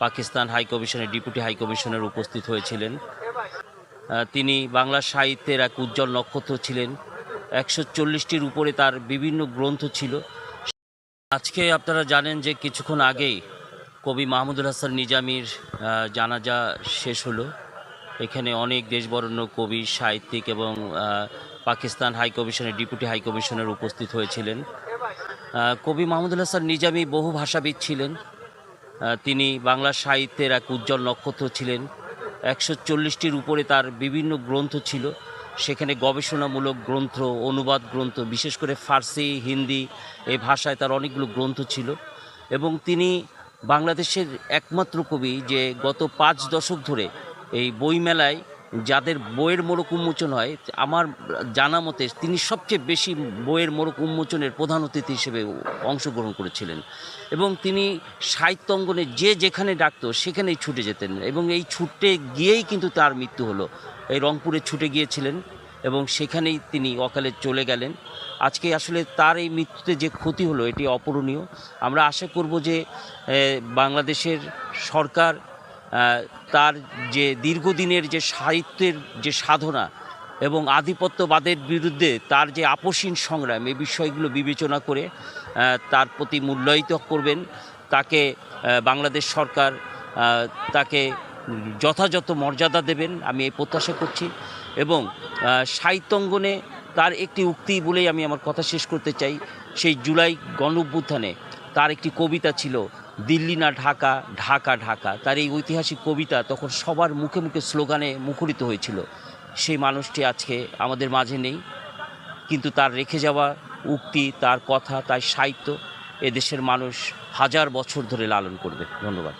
Pakistan high কমিশনের deputy high commissioner উপস্থিত হয়েছিলেন। তিনি বাংলা সাহিত্যের এক উজ্জ্বল নক্ষত্র ছিলেন। 140টির উপরে তার বিভিন্ন গ্রন্থ ছিল। আজকে আপনারা জানেন যে কিছুক্ষণ আগেই কবি মাহমুদুল হাসান নিজামীর জানাজা শেষ হলো। এখানে অনেক দেশবরেণ্য কবি, সাহিত্যিক এবং পাকিস্তান হাই কমিশনের ডেপুটি হাই কমিশনার উপস্থিত হয়েছিলেন। কবি মাহমুদুল হাসান নিজামী বহু ভাষাবিদ ছিলেন। তিনি বাংলা সাহিত্যের এক উজ্জ্বল নক্ষত্র ছিলেন। 140টির উপরে তার বিভিন্ন গ্রন্থ ছিল। সেখানে গবেষণামূলক গ্রন্থ, অনুবাদ গ্রন্থ, বিশেষ করে ফার্সি, হিন্দি এই ভাষায় তার অনেকগুলো গ্রন্থ ছিল। এবং তিনি বাংলাদেশের একমাত্র কবি যে গত 5 দশক ধরে এই বইমেলায় যাদের বইয়ের মোড়ক উন্মোচন হয়, আমার জানা মতে তিনি সবচেয়ে বেশি বইয়ের মোড়ক উন্মোচনের প্রধান অতিথি হিসেবে অংশগ্রহণ করেছিলেন। এবং তিনি সাহিত্য অঙ্গনে যে যেখানে ডাকতো সেখানেই ছুটে যেতেন, এবং এই ছুটে গিয়েই কিন্তু তার মৃত্যু হলো। এই রংপুরে ছুটে গিয়েছিলেন এবং সেখানেই তিনি অকালে চলে গেলেন। আজকে আসলে তার এই মৃত্যুতে যে ক্ষতি হলো এটি অপূরণীয়। আমরা আশা করব যে বাংলাদেশের সরকার তার যে দীর্ঘদিনের যে সাহিত্যের যে সাধনা এবং আধিপত্যবাদের বিরুদ্ধে তার যে আপসীন সংগ্রাম, এই বিষয়গুলো বিবেচনা করে তার প্রতি মূল্যায়িত করবেন। তাকে বাংলাদেশ সরকার তাকে যথাযথ মর্যাদা দেবেন, আমি এই প্রত্যাশা করছি। এবং সাহিত্যাঙ্গনে তার একটি উক্তি বলেই আমি আমার কথা শেষ করতে চাই। সেই জুলাই গণঅভ্যুত্থানে তার একটি কবিতা ছিল, দিল্লি না ঢাকা, ঢাকা ঢাকা। তার এই ঐতিহাসিক কবিতা তখন সবার মুখে মুখে স্লোগানে মুখরিত হয়েছিল। সেই মানুষটি আজকে আমাদের মাঝে নেই, কিন্তু তার রেখে যাওয়া উক্তি, তার কথা, তার সাহিত্য এদেশের মানুষ হাজার বছর ধরে লালন করবে। ধন্যবাদ।